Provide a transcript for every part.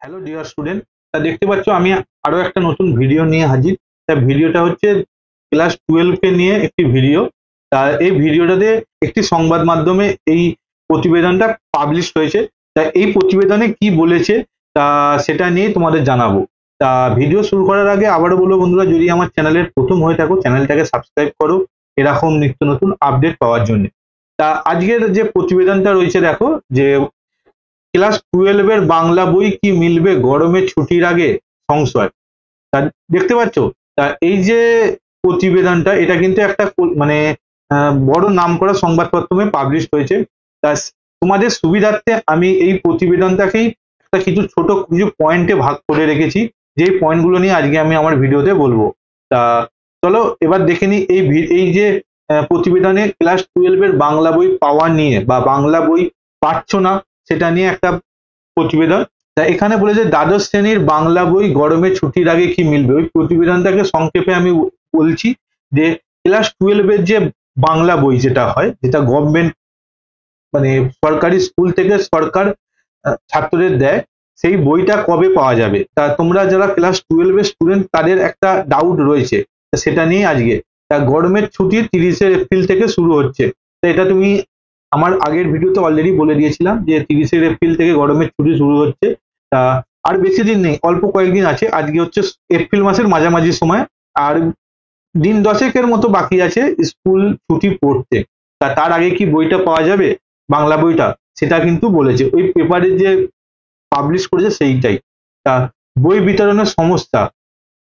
Hello dear student, তা দেখতে পাচ্ছ আমি আরো একটা নতুন ভিডিও নিয়ে হাজির। তা ভিডিওটা হচ্ছে ক্লাস 12 কে নিয়ে একটি ভিডিও। তা এই ভিডিওটাতে একটি সংবাদ মাধ্যমে এই প্রতিবেদনটা পাবলিশ হয়েছে। তা এই প্রতিবেদনে কি বলেছে তা সেটা নিয়ে তোমাদের জানাবো। তা ভিডিও শুরু করার আগে আবারও বলবো বন্ধুরা, যদি আমার চ্যানেলের প্রথম হয়ে থাকো চ্যানেলটাকে সাবস্ক্রাইব করো এরকম নিত্য নতুন আপডেট পাওয়ার জন্য। তা আজকের যে প্রতিবেদনটা রয়েছে দেখো, যে ক্লাস 12 এর বাংলা বই কি মিলবে গরমের ছুটির আগে, সংশয়। তা দেখতে পাচ্ছ, তা এই যে প্রতিবেদনটা এটা কিন্তু একটা মানে বড় নামকরা সংবাদপত্রে পাবলিশ হয়েছে। তা তোমাদের সুবিধার্থে আমি এই প্রতিবেদনটাকেই একটা কিছু পয়েন্টে ভাগ করে রেখেছি, যে পয়েন্টগুলো নিয়ে আজকে আমি আমার ভিডিওতে বলবো। তা চলো এবার দেখে নিই এই যে প্রতিবেদনে ক্লাস 12 এর বাংলা বই পাওয়া নিয়ে বা বাংলা বই পাচ্ছ না সেটা নিয়ে একটা প্রতিবেদন। তা এখানে বলেছে দ্বাদশ শ্রেণীর বাংলা বই গরমের ছুটির আগে কি মিলবে। ওই প্রতিবেদনটাকে সংক্ষেপে আমি বলছি যে ক্লাস 12 এর যে বাংলা বই যেটা হয়, যেটা গভর্নমেন্ট মানে সরকারি স্কুল থেকে সরকার ছাত্রদের দেয়, সেই বইটা কবে পাওয়া যাবে। তা তোমরা যারা ক্লাস 12 এর স্টুডেন্ট তাদের একটা ডাউট রয়েছে, সেটা নিয়ে আজকে। তা গরমের ছুটি 30শে এপ্রিল থেকে শুরু হচ্ছে। তা এটা তুমি আমার আগের ভিডিওতে অলরেডি বলে দিয়েছিলাম যে 30শে এপ্রিল থেকে গরমের ছুটি শুরু হচ্ছে। তা আর বেশি দিন নেই, অল্প কয়েকদিন আছে। আজকে হচ্ছে এপ্রিল মাসের মাঝামাঝি সময়, আর দিন 10-এর মতো বাকি আছে স্কুল ছুটি পড়তে। তা তার আগে কি বইটা পাওয়া যাবে বাংলা বইটা, সেটা কিন্তু বলেছে ওই পেপারে যে পাবলিশ করেছে সেইটাই। তা বই বিতরণের সমস্যা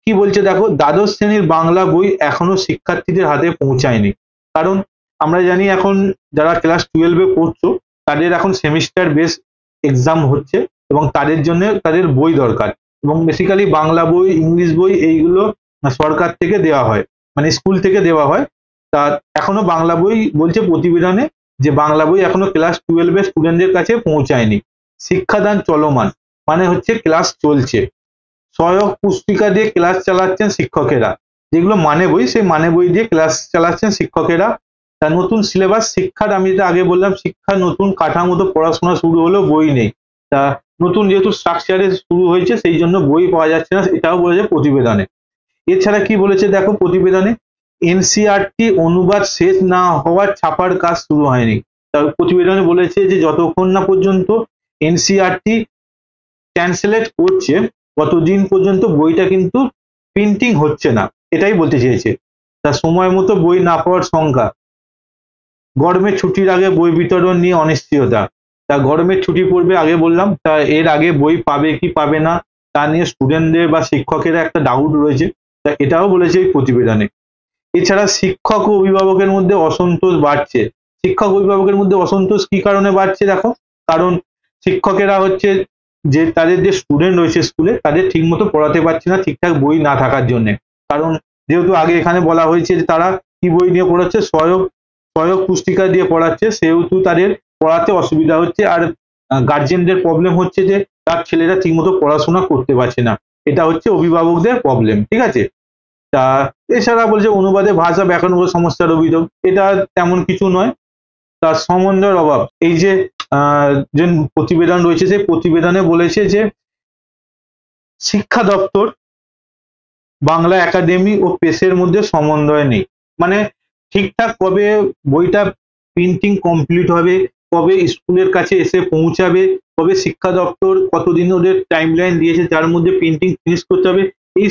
কি বলছে দেখো, দ্বাদশ শ্রেণীর বাংলা বই এখনো শিক্ষার্থীদের হাতে পৌঁছায়নি। কারণ আমরা জানি এখন যারা ক্লাস 12 এ পড়ছো তাদের এখন সেমিস্টার বেস এক্সাম হচ্ছে, এবং তাদের জন্য তাদের বই দরকার। এবং বেসিক্যালি বাংলা বই, ইংলিশ বই এইগুলো সরকার থেকে দেওয়া হয়, মানে স্কুল থেকে দেওয়া হয়। তা এখনো বাংলা বই বলছে প্রতিবেদনে যে বাংলা বই এখনো ক্লাস 12 এর স্টুডেন্টদের কাছে পৌঁছায়নি। শিক্ষাদান চলমান, মানে হচ্ছে ক্লাস চলছে। সহায়ক পুস্তিকা দিয়ে ক্লাস চালাচ্ছেন শিক্ষকেরা, যেগুলো মানে বই সেই মানে বই দিয়ে ক্লাস চালাচ্ছেন শিক্ষকেরা। তা নতুন সিলেবাস শিক্ষার, আমি যেটা আগে বললাম, শিক্ষার নতুন কাঠামোতে পড়াশোনা শুরু হলো, বই নেই। তা নতুন যেহেতু স্ট্রাকচারে শুরু হয়েছে সেই জন্য বই পাওয়া যাচ্ছে না, এটাও বলেছে প্রতিবেদনে। এছাড়া কি বলেছে দেখো প্রতিবেদনে, এনসিইআরটি অনুবাদ শেষ না হওয়ার ছাপার কাজ শুরু হয়নি। তা প্রতিবেদনে বলেছে যে যতক্ষণ না পর্যন্ত এনসিইআরটি ট্রান্সলেট করছে ততদিন পর্যন্ত বইটা কিন্তু প্রিন্টিং হচ্ছে না, এটাই বলতে চেয়েছে। তা সময় মতো বই না পাওয়ার সংখ্যা, গরমের ছুটির আগে বই বিতরণ নিয়ে অনিশ্চয়তা। তা গরমের ছুটি পড়বে আগে বললাম, তা এর আগে বই পাবে কি পাবে না তা নিয়ে স্টুডেন্টদের বা শিক্ষকেরা একটা ডাউট রয়েছে। তা এটাও বলেছে এই প্রতিবেদনে। এছাড়া শিক্ষক ও অভিভাবকের মধ্যে অসন্তোষ বাড়ছে। শিক্ষক অভিভাবকের মধ্যে অসন্তোষ কি কারণে বাড়ছে দেখো, কারণ শিক্ষকেরা হচ্ছে যে তাদের যে স্টুডেন্ট রয়েছে স্কুলে তাদের ঠিক মতো পড়াতে পারছে না, ঠিকঠাক বই না থাকার জন্য। কারণ যেহেতু আগে এখানে বলা হয়েছে যে তারা কি বই নিয়ে পড়াচ্ছে, সহায়ক সহায়ক পুস্তিকা দিয়ে পড়াচ্ছে, সেহেতু তাদের পড়াতে অসুবিধা হচ্ছে। আর গার্জেনদের প্রবলেম হচ্ছে যে তার ছেলেরা ঠিকমতো পড়াশোনা করতে পারছে না, এটা হচ্ছে অভিভাবকদের প্রবলেম। ঠিক আছে। তা এছাড়া বলছে অনুবাদে ভাষা ব্যাকরণগত সমস্যার অভিযোগ, এটা তেমন কিছু নয়। তার সমন্বয়ের অভাব, এই যে যে প্রতিবেদন রয়েছে সেই প্রতিবেদনে বলেছে যে শিক্ষা দপ্তর, বাংলা একাডেমি ও প্রেসের মধ্যে সমন্বয় নেই। মানে ঠিকঠাক কবে বইটা প্রিন্টিং কমপ্লিট হবে, কবে স্কুলের কাছে এসে পৌঁছাবে, কবে শিক্ষা দপ্তর কতদিন ওদের টাইম লাইন দিয়েছে যার মধ্যে প্রিন্টিং ফিনিশ করতে হবে, এই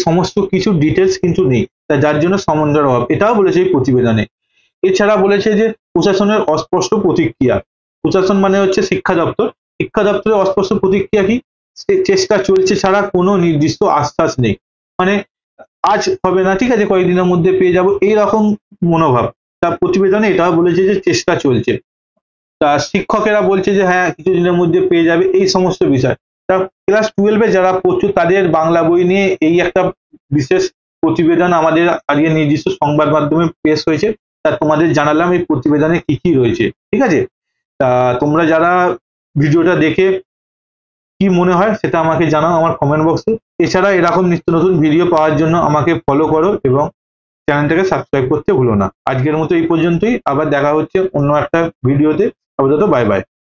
সমস্ত কিছু ডিটেলস কিন্তু নেই। তা যার জন্য সমন্বয়ের অভাব, এটাও বলেছে এই প্রতিবেদনে। এছাড়া বলেছে যে প্রশাসনের অস্পষ্ট প্রতিক্রিয়া। প্রশাসন মানে হচ্ছে শিক্ষা দপ্তর, শিক্ষা দপ্তরের অস্পষ্ট প্রতিক্রিয়া কি, চেষ্টা চলছে ছাড়া কোনো নির্দিষ্ট আশ্বাস নেই। মানে আজ হবে না, ঠিক আছে কয়েকদিনের মধ্যে পেয়ে যাব, এইরকম মনোভাব। তা প্রতিবেদনে এটাও বলেছে যে চেষ্টা চলছে। তা শিক্ষকেরা বলছে যে হ্যাঁ কিছুদিনের মধ্যে পেয়ে যাবে, এই সমস্ত বিষয়। তা ক্লাস 12 যারা পড়ছো তাদের বাংলা বই নিয়ে এই একটা বিশেষ প্রতিবেদন আমাদের আজকে নির্দিষ্ট সংবাদ মাধ্যমে পেশ হয়েছে। তা তোমাদের জানালাম এই প্রতিবেদনে কি কি রয়েছে। ঠিক আছে। তা তোমরা যারা ভিডিওটা দেখে কি মনে হয় সেটা আমাকে জানাও আমার কমেন্ট বক্সে। এছাড়া এরকম নিত্য নতুন ভিডিও পাওয়ার জন্য আমাকে ফলো করো এবং চ্যানেলটাকে সাবস্ক্রাইব করতে ভুলো না। আজকের মতো এই পর্যন্তই, আবার দেখা হচ্ছে অন্য একটা ভিডিওতে। আপাতত বাই বাই।